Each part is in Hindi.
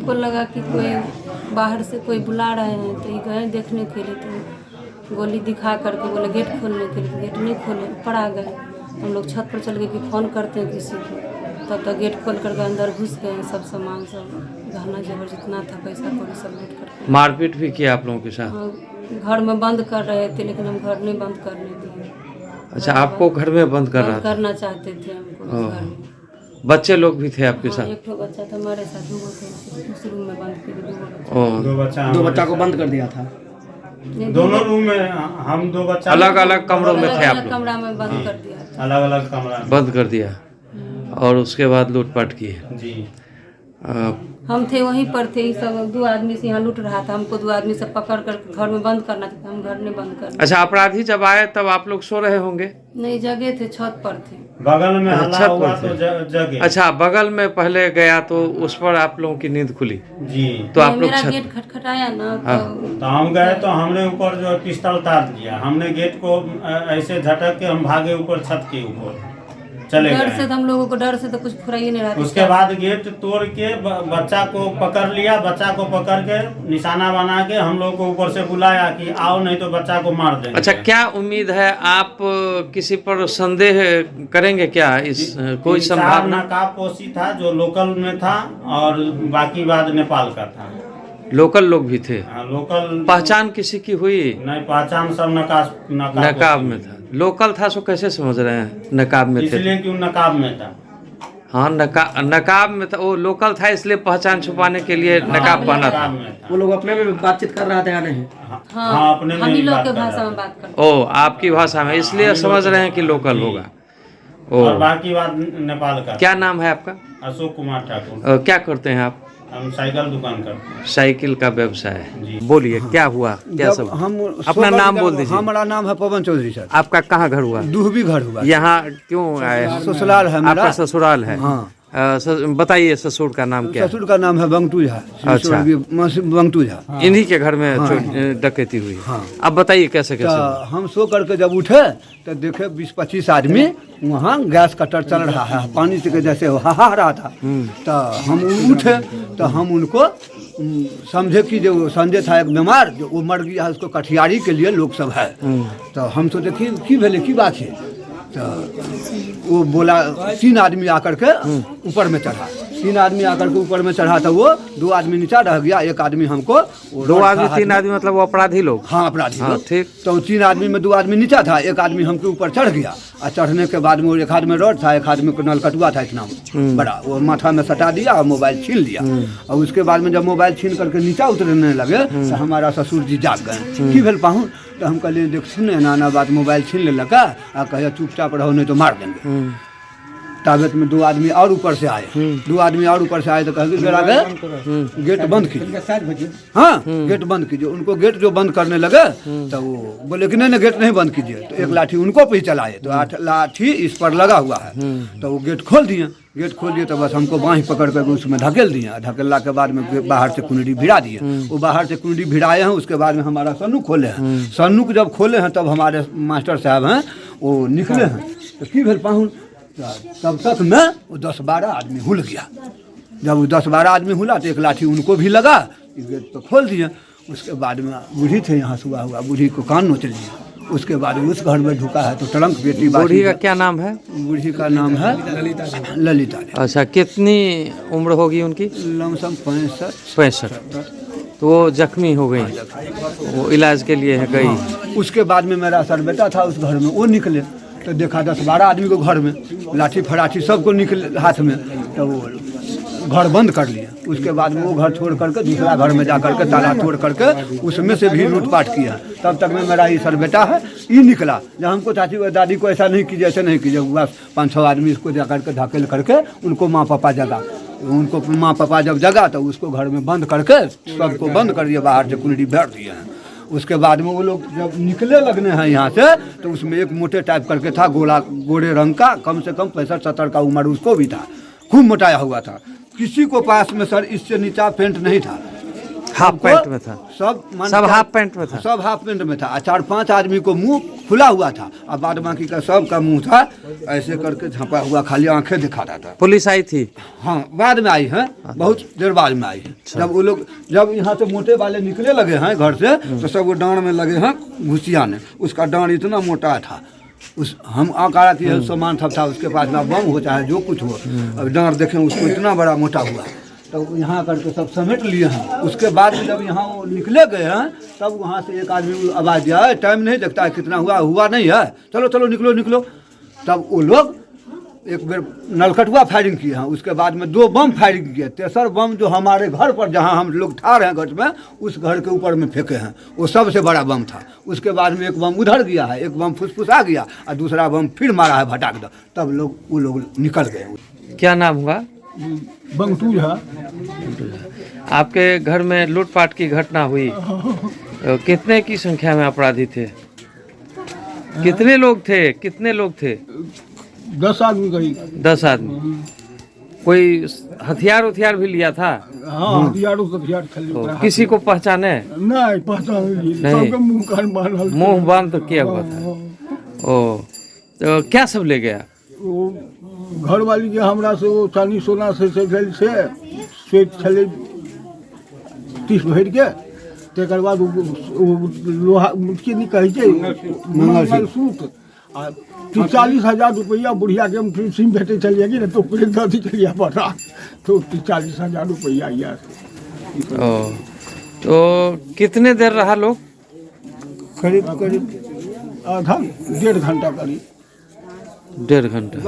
हमको लगा कि कोई बाहर से कोई बुला रहे हैं, तो ये गए देखने के लिए, तो गोली दिखा करके बोले गेट खोलने के लिए, गेट नहीं खोले, ऊपर आ गए। हम लोग छत पर चल गए कि फ़ोन करते हैं किसी को, तब तक गेट खोल करके अंदर घुस गए। सब सामान, सब गहना जेवर जितना था, पैसा कौड़ी सब लूट करके। मारपीट भी किया आप लोगों के साथ? घर में बंद कर रहे थे, लेकिन हम घर नहीं बंद करने दिए। अच्छा, आपको घर में बंद करना चाहते थे हमको घर में। बच्चे लोग भी थे आपके साथ? एक बच्चा था हमारे साथ, 2 थे, उस रूम में बंद कर 2 बच्चा को बंद कर दिया था। दोनों रूम में हम 2 बच्चा अलग अलग कमरों में थे आप लोग? कमरा में बंद कर दिया था। अलग अलग कमरा बंद कर दिया और उसके बाद लूटपाट की जी। हम थे वहीं पर थे, ये सब 2 आदमी से यहाँ लूट रहा था। हमको 2 आदमी से पकड़ कर घर में बंद करना था, हम घर नहीं बंद करना। अच्छा, अपराधी जब आए तब आप लोग सो रहे होंगे? नहीं, जगह थे, छत पर थे। बगल में हल्ला छत हुआ पर तो जगह। अच्छा, बगल में पहले गया तो उस पर आप लोगों की नींद खुली? जी। तो आप लोग मेरा गेट खटखटाया ना, तो हम गए तो हमने ऊपर जो पिस्टल तार दिया, हमने गेट को ऐसे झटक के हम भागे ऊपर छत के ऊपर चले गए। डर से तो हम लोगों को, डर से तो कुछ फुराई नहीं रहा था। उसके बाद गेट तोड़ के बच्चा को पकड़ लिया, बच्चा को पकड़ के निशाना बना के हम लोग को ऊपर से बुलाया कि आओ नहीं तो बच्चा को मार देंगे। अच्छा, क्या उम्मीद है? आप किसी पर संदेह करेंगे क्या? इस कोई संभावना? नकाबपोशी था जो लोकल में था, और बाकी बाद नेपाल का था। लोकल लोग भी थे? हाँ, लोकल। पहचान किसी की हुई? नहीं, पहचान सब नकाब में था। लोकल था सो कैसे समझ रहे हैं नकाब में थे? इसलिए कि नकाब में था। हाँ, नकाब में था। वो लोकल था इसलिए पहचान छुपाने के लिए नकाब पहना था। वो लोग अपने में बातचीत कर रहा था या नहीं? हाँ, अपने में हम लोग के भाषा में बात करते। ओ, आपकी भाषा में, इसलिए समझ रहे हैं कि लोकल होगा। और बाकी बात नेपाल का। क्या नाम है आपका? अशोक कुमार ठाकुर। क्या करते हैं आप? हम साइकिल दुकान करते हैं। साइकिल का व्यवसाय है। बोलिए, क्या हुआ? क्या सब? हम अपना नाम बोल दीजिए। हमारा नाम है पवन चौधरी सर। आपका कहाँ घर हुआ? दुहबी घर हुआ। यहाँ क्यों आए? ससुराल है मेरा। आपका ससुराल है? हाँ। बताइए, ससुर का नाम क्या है? ससुर का नाम है बंगटू झा। अच्छा। बंगटू झा। इन्हीं के घर में डकैती हुई? हाँ। अब बताइए कैसे कैसे? हम सो करके जब उठे तो देखे 20-25 आदमी वहाँ गैस कटर चल रहा है, पानी से जैसे हाहा रहा था। तो हम उठे तो हम उनको समझे कि जो संजय था एक बीमार, जो वो मर गया है, उसको कठियारी के लिए लोग सब है। तो हम सोचे की भेले की बात है। तो वो बोला 3 आदमी आकर के ऊपर में चढ़ा। 3 आदमी आकर के ऊपर में चढ़ा, तो वो 2 आदमी नीचा रह गया, 1 आदमी हमको। 2 आदमी 3 आदमी मतलब वो अपराधी लोग? हाँ, अपराधी लोग। ठीक। तो 3 आदमी में 2 आदमी नीचा था, 1 आदमी हमके ऊपर चढ़ गया। और चढ़ने के बाद में 1 हाथ में रॉड था, 1 हाथ में नल कटुआ था इतना बड़ा, वो माथा में सटा दिया और मोबाइल छीन लिया। और उसके बाद में जब मोबाइल छीन करके नीचा उतरने लगे तो हमारा ससुर जी जाग गए की भेल पाहुन। तो हम कहलिए देख सुन नाना बात, मोबाइल छीन ले लगा आ कहे चुपचाप रहो नहीं तो मार देंगे। ताबत में 2 आदमी और ऊपर से आए। 2 आदमी और ऊपर से आए तो कहे जरा गेट बंद कीजिए। हाँ, गेट बंद कीजिए। उनको गेट जो बंद करने लगे तो वो बोले कि नहीं गेट नहीं बंद कीजिए। तो 1 लाठी उनको पे चलाए, तो 8 लाठी इस पर लगा हुआ है। तो वो गेट खोल दिए। गेट खोल दिए तो बस हमको बाँह पकड़ कर उसमें धकेल दिए। धकेलने के बाद में बाहर से कुंडी भिड़ा दिए। वो बाहर से कुंडी भिड़ाए हैं। उसके बाद में हमारा सन्नुक खोले हैं। सन्नुक जब खोले हैं तब हमारे मास्टर साहब हैं वो निकले हैं। तो की भेल पाहुन, तब तक में वो 10-12 आदमी हुल गया। जब वो 10-12 आदमी हुला तो 1 लाठी उनको भी लगा, गेट तो खोल दिया। उसके बाद में बूढ़ी थे यहाँ सुबह हुआ, बूढ़ी को कान नोच लिया। उसके बाद उस घर में ढुका है तो टरंक पेटी। बूढ़ी का क्या नाम है? बूढ़ी का नाम है ललिता। अच्छा, कितनी उम्र होगी उनकी? लमसम 65। तो वो जख्मी हो गई, वो इलाज के लिए है गई। उसके बाद में मेरा सर बेटा था उस घर में, वो निकले तो देखा 10-12 आदमी को घर में लाठी फराठी सबको निकले हाथ में। तो वो घर बंद कर लिया। उसके बाद में वो घर छोड़ करके दूसरा घर में जा करके ताला तोड़ करके उसमें से भी लूटपाट किया। तब तक में मेरा ये सर बेटा है ये निकला। जब हमको चाची व दादी को ऐसा नहीं कीजिए, ऐसे नहीं कीजिए, बस 5-6 आदमी इसको जा करके धकेल करके उनको माँ पापा जगा। उनको माँ पापा जब जगा तो उसको घर में बंद करके सबको बंद कर दिया, बाहर से कुंडी भर दिया है। उसके बाद में वो लोग जब निकले लगने हैं यहाँ से तो उसमें एक मोटे टाइप करके था, गोरे रंग का, कम से कम 65-70 का उम्र उसको भी था, खूब मोटाया हुआ था। किसी को पास में सर इससे नीचा पेंट नहीं था। हाफ पैंट में था? सब हाफ पैंट में था? सब हाफ पैंट में था। 4-5 आदमी को मुंह खुला हुआ था और बाद बाकी का सब का मुंह था ऐसे करके झाँपा हुआ, खाली आंखें दिखा रहा था। पुलिस आई थी? हाँ, बाद में आई है, बहुत देर बाद में आई है। जब वो लोग जब यहाँ से मोटे वाले निकले लगे हैं घर से तो सब वो डांड में लगे हैं घुसिया ने। उसका डांड इतना मोटा था, उस हम आकारा की सामान सब था उसके पास में, बम हो चाहे जो कुछ हो। अब डांड देखें उसको इतना बड़ा मोटा हुआ, तो यहाँ करके सब समेट लिए हैं। उसके बाद में जब यहाँ वो निकले गए हैं तब वहाँ से एक आदमी आवाज़ दिया है, टाइम नहीं देखता है कितना हुआ नहीं है, चलो चलो निकलो निकलो। तब वो लोग एक बेर नलकटुआ फायरिंग किए हैं। उसके बाद में 2 बम फायरिंग किए। तेसर बम जो हमारे घर पर जहाँ हम लोग ठाड़ हैं घर में, उस घर के ऊपर में फेंके हैं, वो सबसे बड़ा बम था। उसके बाद में एक बम उधर गया है, एक बम फुसफुसा गया और दूसरा बम फिर मारा है भटाक दो। तब लोग वो लोग निकल गए। क्या नाम हुआ? बंटू झा। आपके घर में लूटपाट की घटना हुई, कितने की संख्या में अपराधी थे? कितने लोग थे? 10 आदमी करीब। 10 आदमी। कोई हथियार भी लिया था? हाँ, हथियार खाली। किसी को पहचाने? नहीं पहचान नहीं। सबके मुंह कान बांधल, मुंह बांध किया हुआ था। ओ, तो क्या सब ले गया? वो घर वाली के हमरा से वो चांदी सोना से स्वेट छले 30 भर के, तेकर बाद लोहा के नहीं कहै छै मंगलसूत्र आ 40,000 रुपया बुढ़िया के हम सिम भेटे चलिए कि ना, तो पूरे दर्द चलिए पड़ा तो 40,000 रुपया यार। ओ, तो कितने देर रहा लोग? करीब आधा 1.5 घंटा करीब। 1.5 घंटा।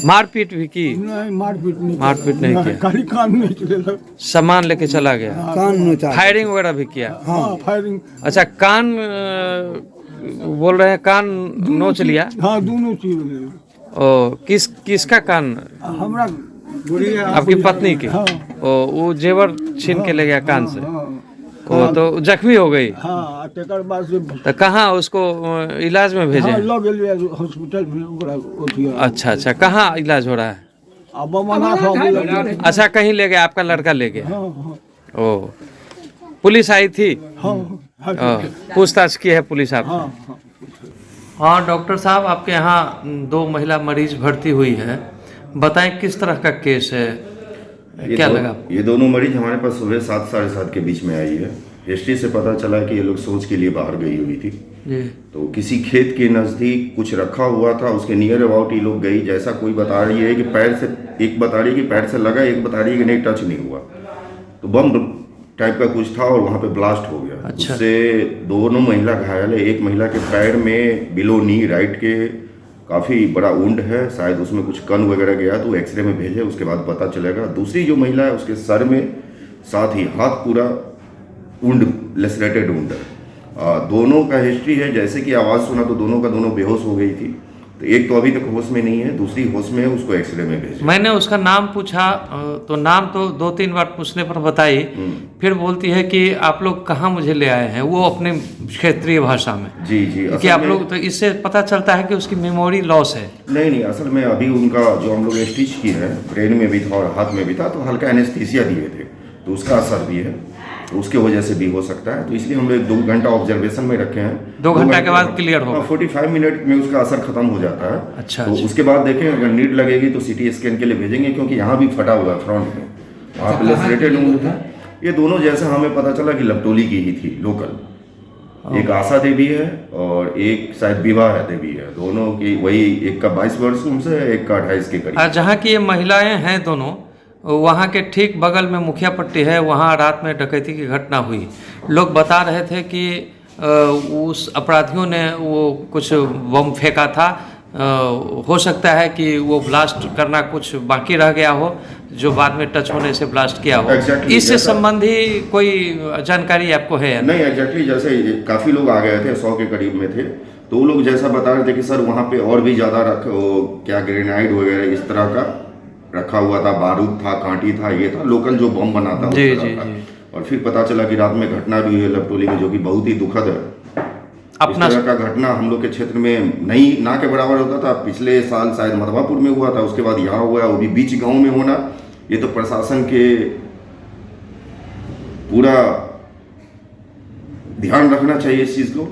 मारपीट भी की? नहीं, मारपीट नहीं किया। खाली कान नहीं चले, सामान लेके चला गया। फायरिंग वगैरह भी किया? हाँ, फायरिंग। अच्छा, कान बोल रहे हैं, कान नोच लिया? हाँ, दोनों चीज। ओ, किसका कान? हमरा आपकी पत्नी के? हाँ। ओ, वो जेवर छीन के ले गया कान से? हाँ, ओ, तो जख्मी हो गई? हाँ, तेकर बाद से तो कहाँ उसको इलाज में भेजे? हाँ, लग गेलिए हॉस्पिटल में ओकरा ओथिया। अच्छा, कहाँ इलाज हो रहा है? अब अमरनाथ हो गेल। अच्छा, कहीं ले गया, आपका लड़का ले गया? हाँ, ओ, पुलिस आई थी? हाँ, पूछताछ की है पुलिस आपसे? हाँ। हाँ, डॉक्टर साहब, आपके यहाँ 2 महिला मरीज भर्ती हुई है, बताएं किस तरह का केस है, क्या लगा? ये दोनों मरीज हमारे पास सुबह 7 साढ़े 7 के बीच में आई है। हिस्ट्री से पता चला कि ये लोग शौच के लिए बाहर गई हुई थी जी। तो किसी खेत के नज़दीक कुछ रखा हुआ था, उसके नियर अबाउट ये लोग गई। जैसा कोई बता रही है कि पैर से, एक बता रही है कि पैर से लगा, एक बता रही है कि नहीं टच नहीं हुआ, तो बम टाइप का कुछ था और वहाँ पे ब्लास्ट हो गया। अच्छा। उससे दोनों महिला घायल है। एक महिला के पैर में बिलो नी राइट के काफ़ी बड़ा वुंड है, शायद उसमें कुछ कण वगैरह गया, तो एक्सरे में भेजे, उसके बाद पता चलेगा। दूसरी जो महिला है उसके सर में साथ ही हाथ पूरा वुंड, लेसरेटेड वुंड है। दोनों का हिस्ट्री है, जैसे कि आवाज़ सुना तो दोनों का दोनों बेहोश हो गई थी। तो एक तो अभी तक होश में नहीं है, दूसरी होश में है, उसको एक्सरे में भेजे। मैंने उसका नाम पूछा तो नाम तो 2-3 बार पूछने पर बताई, फिर बोलती है कि आप लोग कहाँ मुझे ले आए हैं, वो अपने क्षेत्रीय भाषा में। जी, कि आप लोग, तो इससे पता चलता है कि उसकी मेमोरी लॉस है। नहीं, असल में अभी उनका जो हम लोग स्टिच की है, ब्रेन में भी था और हाथ में भी था, तो हल्का एनेस्थीसिया दिए थे, तो उसका असर भी है, तो उसके वजह से भी हो सकता है। तो इसलिए हम लोग 2 घंटा ऑब्जर्वेशन में रखे हैं। 2 घंटा के बाद क्लियर होगा? 45 मिनट में उसका असर खत्म हो जाता है। अच्छा, तो उसके बाद देखें, अगर नीड लगेगी तो CT स्कैन के लिए भेजेंगे, क्योंकि यहाँ भी फटा हुआ है फ्रंट में, वहाँ पे लेसरेटेड वुंड था। ये दोनों जैसा हमें पता चला कि लपटोली की ही थी, लोकल। एक आशा देवी है और एक शायद विवाह देवी है, दोनों की वही, एक का 22 वर्ष उनसे है, एक का 28 के करीब। जहाँ की ये महिलाएं हैं दोनों, वहाँ के ठीक बगल में मुखिया पट्टी है, वहाँ रात में डकैती की घटना हुई। लोग बता रहे थे कि उस अपराधियों ने वो कुछ बम फेंका था, हो सकता है कि वो ब्लास्ट करना कुछ बाकी रह गया हो, जो बाद में टच होने से ब्लास्ट किया हो। Exactly, इससे संबंधी कोई जानकारी आपको है? नहीं, एग्जैक्टली जैसे काफ़ी लोग आ गए थे, 100 के करीब में थे, तो वो लोग जैसा बता रहे थे कि सर वहाँ पे और भी ज़्यादा क्या ग्रेनाइड वगैरह इस तरह का रखा हुआ था, बारूद था, कांटी था, ये था लोकल जो बम बना था, जी, उस तरह का। और फिर पता चला कि रात में घटना भी हुई है लपटोली में, जो कि बहुत ही दुखद है। अपना इस तरह का घटना हम लोग के क्षेत्र में नहीं ना के बराबर होता था। पिछले साल शायद मधवापुर में हुआ था, उसके बाद यहाँ हुआ, वो भी बीच गांव में होना। ये तो प्रशासन के पूरा ध्यान रखना चाहिए इस चीज़ को।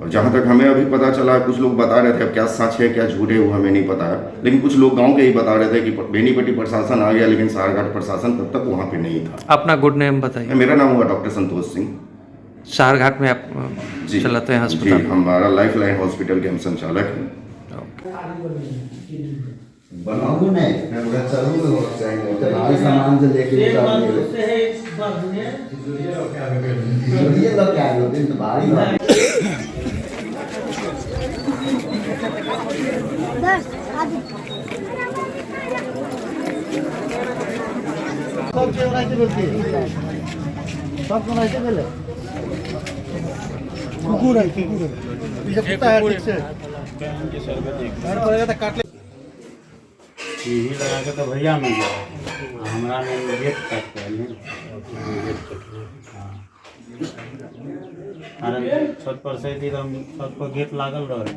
और जहाँ तक हमें अभी पता चला, कुछ लोग बता रहे थे, अब क्या सच है क्या झूठ है वो हमें नहीं पता है, लेकिन कुछ लोग गांव के ही बता रहे थे कि बेनीपट्टी प्रशासन आ गया, लेकिन सारघाट प्रशासन तब तक वहाँ पे नहीं था। अपना गुड नेम बताइए। मेरा नाम हुआ डॉक्टर संतोष सिंह। सारघाट में आप जी चलाते हैं जी, अस्पताल? हमारा लाइफ लाइन हॉस्पिटल के हम संचालक हैं। बनाओ नहीं, मैं बोला चलो तो भारी सामान से लेके ये लोग क्या होते हैं तो भारी कुकुर है पीछे कुत्ता है ठीक से यही लगा के तो भैया मिल गया, हमारा नहीं गेट कट अरे छत पर से एकदम छत पर गेट लागल रहे।